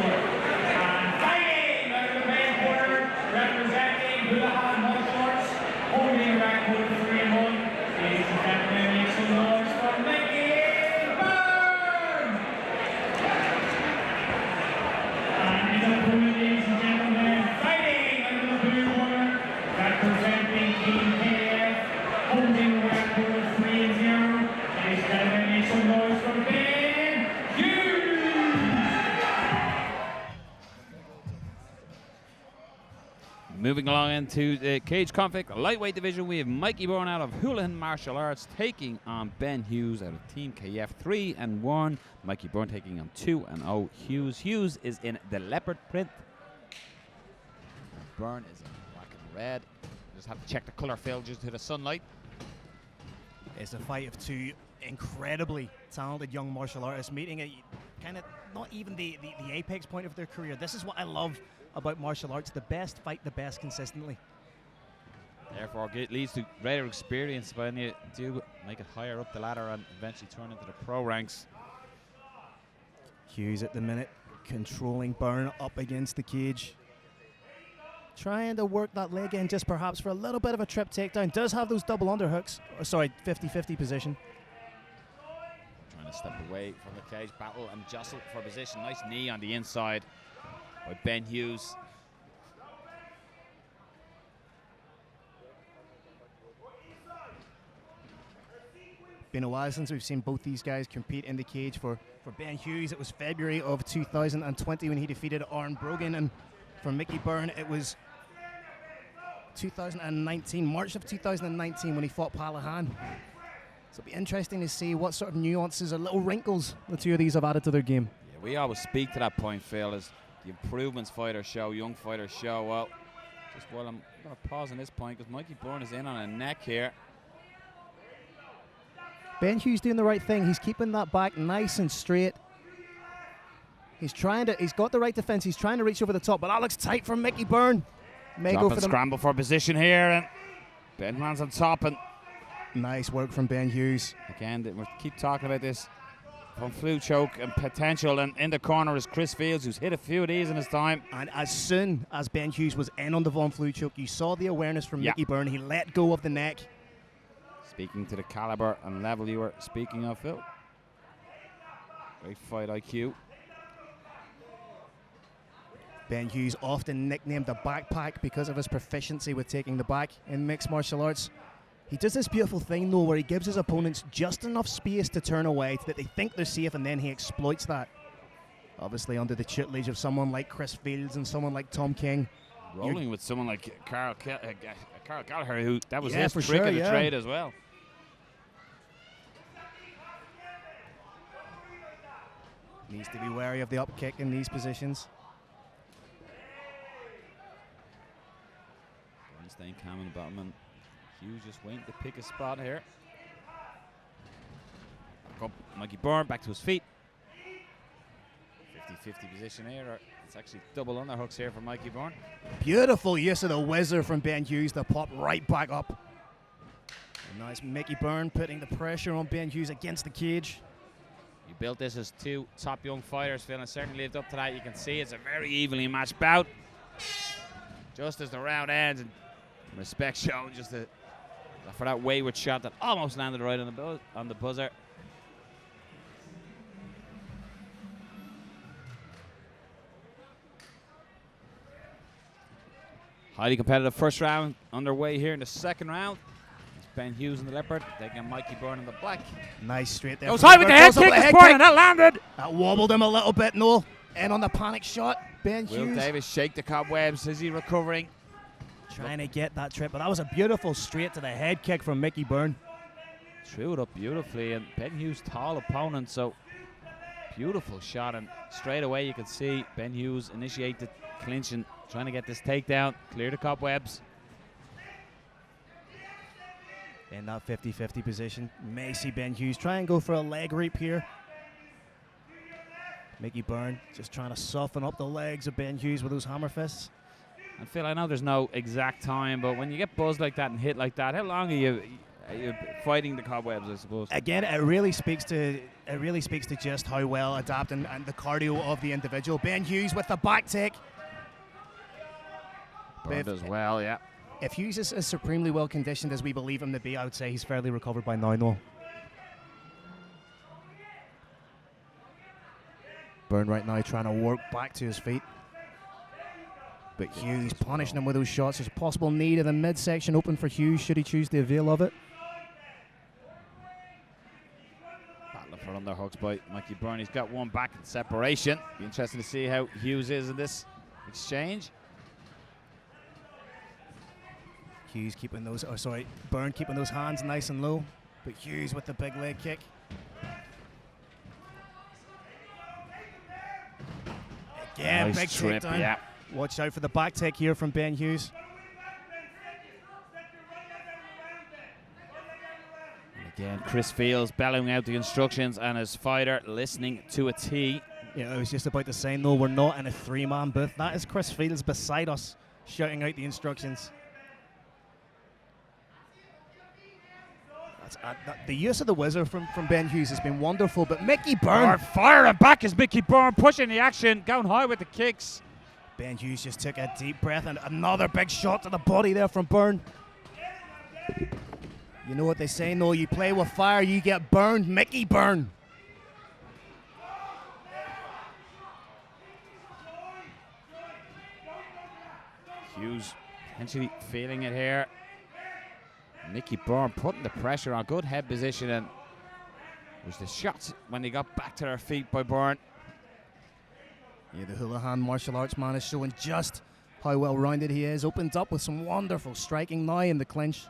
And fighting out of the main corner, representing Holohan Shorts, holding a record 3-1. Ladies and gentlemen, make some noise for Mikey Byrne! And his opponent, ladies and gentlemen, fighting out of the blue corner, representing Team KF, holding a record 3-0. Ladies and gentlemen, make some noise for Ben Hughes! Moving along into the cage conflict, lightweight division, we have Mikey Byrne out of Holohan Martial Arts taking on Ben Hughes out of Team KF 3-1. Mikey Byrne taking on 2-0 Hughes. Hughes is in the leopard print. And Byrne is in black and red. Just have to check the colour fill due to the sunlight. It's a fight of two incredibly talented young martial artists meeting at kind of not even the apex point of their career. This is what I love about martial arts. The best fight the best consistently. Therefore, it leads to greater experience when you do make it higher up the ladder and eventually turn into the pro ranks. Hughes at the minute controlling Byrne up against the cage. Trying to work that leg in just perhaps for a little bit of a trip takedown. Does have those double underhooks. Oh, sorry, 50-50 position. Trying to step away from the cage, battle and jostle for position. Nice knee on the inside by Ben Hughes. Been a while since we've seen both these guys compete in the cage. For Ben Hughes, it was February of 2020 when he defeated Aaron Brogan, and for Mikey Byrne, it was 2019, March of 2019 when he fought Holohan. So it'll be interesting to see what sort of nuances or little wrinkles the two of these have added to their game. Yeah, we always speak to that point, Phil, as the improvements fighters show, young fighters show. Well, just while I'm going to pause on this point because Mikey Byrne is in on a neck here. Ben Hughes doing the right thing. He's keeping that back nice and straight. He's got the right defense. He's trying to reach over the top, but that looks tight from Mikey Byrne. May Drop go and for the scramble for position here, and Ben man's on top, and nice work from Ben Hughes. again, we keep talking about this from flu choke and potential, and in the corner is Chris Fields, who's hit a few of these in his time. And as soon as Ben Hughes was in on the Von Flue choke, you saw the awareness from Mikey Byrne. He let go of the neck. Speaking to the caliber and level you were speaking of, Phil. Great fight IQ. Ben Hughes, often nicknamed the backpack because of his proficiency with taking the back in mixed martial arts. He does this beautiful thing, though, where he gives his opponents just enough space to turn away that they think they're safe, and then he exploits that. Obviously under the tutelage of someone like Chris Fields and someone like Tom King. Rolling with someone like Carl Gallagher, who that was Yeah, his for trick sure, of the yeah. trade as well. Needs to be wary of the up kick in these positions. Byrne staying calm in the bottom, and Hughes just waiting to pick a spot here. Back up, Mikey Byrne back to his feet. 50-50 position here. It's actually double underhooks here for Mikey Byrne. Beautiful use of the whizzer from Ben Hughes to pop right back up. And nice Mikey Byrne putting the pressure on Ben Hughes against the cage. You built this as two top young fighters, Phil, and certainly lived up to that. You can see it's a very evenly matched bout. Just as the round ends, and respect shown just for that wayward shot that almost landed right on the buzzer. Highly competitive first round underway here in the second round. It's Ben Hughes in the leopard, taking Mikey Byrne in the black. Nice straight there. Goes high with the head kick this morning, that landed. That wobbled him a little bit, Noel. And on the panic shot, Ben Will Hughes Davis shake the cobwebs. Is he recovering? trying to get that trip, but that was a beautiful straight to the head kick from Mikey Byrne. Threw it up beautifully, and Ben Hughes, tall opponent, so beautiful shot, and straight away you can see Ben Hughes initiate the clinch and trying to get this takedown, clear the cobwebs. In that 50-50 position, may see Ben Hughes try and go for a leg reap here. Mikey Byrne just trying to soften up the legs of Ben Hughes with those hammer fists. And Phil, I know there's no exact time, but when you get buzzed like that and hit like that, how long are you fighting the cobwebs, I suppose. Again, it really speaks to just how well adapted and the cardio of the individual. Ben Hughes with the back take. Byrne as well, yeah. If Hughes is as supremely well conditioned as we believe him to be, I would say he's fairly recovered by now, though. Byrne right now trying to work back to his feet. But Hughes punishing him with those shots. There's a possible knee to the midsection open for Hughes should he choose to avail of it. Battling for underhooks by Mikey Byrne. He's got one back in separation. Be interesting to see how Hughes is in this exchange. Hughes keeping those, Byrne keeping those hands nice and low. But Hughes with the big leg kick. Again, Nice big trip, takedown. yeah. Watch out for the back take here from Ben Hughes. And again, Chris Fields bellowing out the instructions and his fighter listening to a T. Yeah, I was just about to say, no, we're not in a three-man booth. That is Chris Fields beside us shouting out the instructions. The use of the wizard from Ben Hughes has been wonderful, but Mikey Byrne firing back is Mikey Byrne, pushing the action, going high with the kicks. Ben Hughes just took a deep breath and another big shot to the body there from Byrne. You know what they say, no, you play with fire, you get burned. Mikey Byrne. Hughes potentially feeling it here. Mikey Byrne putting the pressure on, good head position, and it was the shots when they got back to their feet by Byrne. Yeah, the Holohan martial arts man is showing just how well-rounded he is. Opens up with some wonderful striking now in the clinch.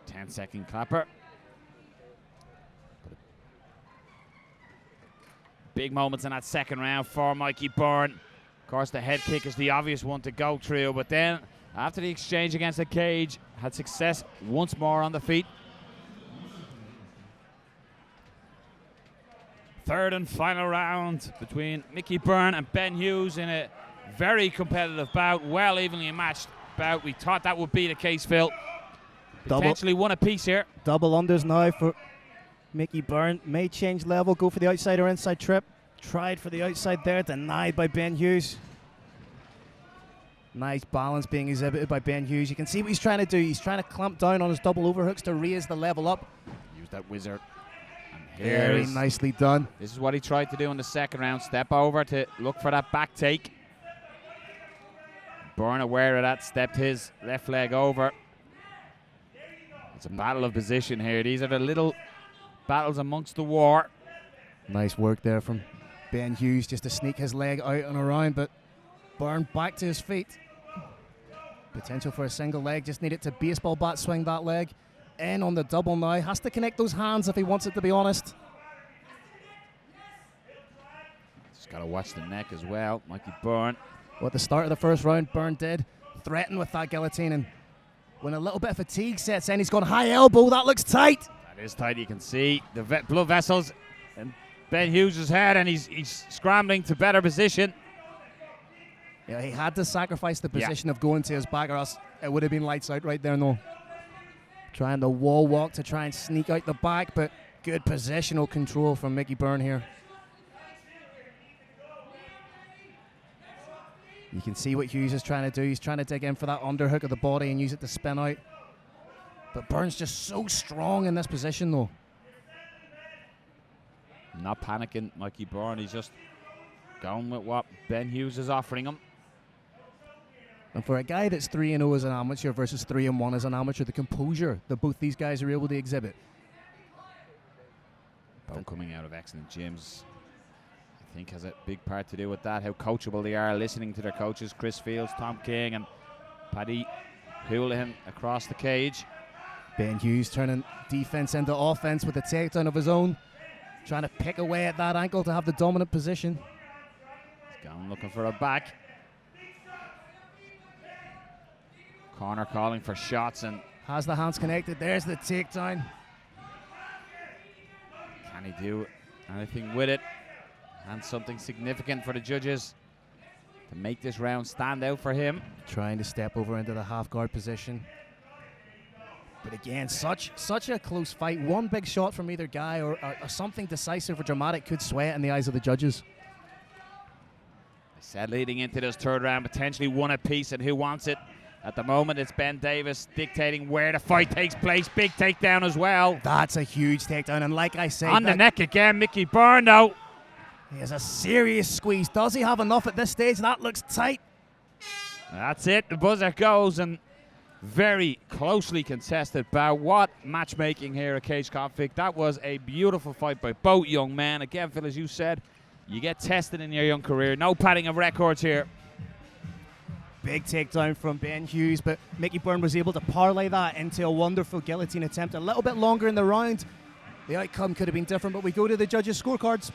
10-second clapper. Big moments in that second round for Mikey Byrne. Of course, the head kick is the obvious one to go through, but then after the exchange against the cage, had success once more on the feet. Third and final round between Mikey Byrne and Ben Hughes in a very competitive bout, well evenly matched bout. We thought that would be the case, Phil. Potentially one apiece here. Double unders now for Mikey Byrne. May change level, go for the outside or inside trip. Tried for the outside there, denied by Ben Hughes. Nice balance being exhibited by Ben Hughes. You can see what he's trying to do. He's trying to clamp down on his double overhooks to raise the level up. Use that wizard. Very nicely done. This is what he tried to do in the second round. Step over to look for that back take. Byrne aware of that, stepped his left leg over. It's a battle of position here. These are the little battles amongst the war. Nice work there from Ben Hughes just to sneak his leg out and around, but Byrne back to his feet. Potential for a single leg, just needed to baseball bat swing that leg. In on the double now, has to connect those hands if he wants it, to be honest. Just got to watch the neck as well, Mikey Byrne. Well, at the start of the first round, Byrne did threaten with that guillotine, and when a little bit of fatigue sets in, he's gone high elbow, that looks tight. That is tight, you can see the blood vessels in Ben Hughes' head, and he's scrambling to better position. Yeah, he had to sacrifice the position of going to his back, or else it would have been lights out right there, no. Trying the wall walk to try and sneak out the back, but good positional control from Mikey Byrne here. You can see what Hughes is trying to do. He's trying to dig in for that underhook of the body and use it to spin out. But Byrne's just so strong in this position, though. Not panicking, Mikey Byrne. He's just going with what Ben Hughes is offering him. And for a guy that's 3-0 as an amateur versus 3-1 as an amateur, the composure that both these guys are able to exhibit. Both coming out of excellent gyms, I think has a big part to do with that, how coachable they are, listening to their coaches, Chris Fields, Tom King, and Paddy Holohan across the cage. Ben Hughes turning defense into offense with a takedown of his own, trying to pick away at that ankle to have the dominant position. He's going looking for a back. Corner calling for shots, and has the hands connected. There's the takedown. can he do anything with it? And something significant for the judges. to make this round stand out for him. Trying to step over into the half guard position. But again, such a close fight. One big shot from either guy or something decisive or dramatic could sway it in the eyes of the judges. I said leading into this third round, potentially one apiece, and who wants it? At the moment, it's Ben Davis dictating where the fight takes place. Big takedown as well. That's a huge takedown, and like I said, on the neck again, Mikey Byrne though. He has a serious squeeze. Does he have enough at this stage? That looks tight. That's it. The buzzer goes, and very closely contested bout. What matchmaking here at Cage Conflict. That was a beautiful fight by both young men. Again, Phil, as you said, you get tested in your young career. No padding of records here. Big takedown from Ben Hughes, but Mikey Byrne was able to parlay that into a wonderful guillotine attempt. A little bit longer in the round. The outcome could have been different, but we go to the judges' scorecards.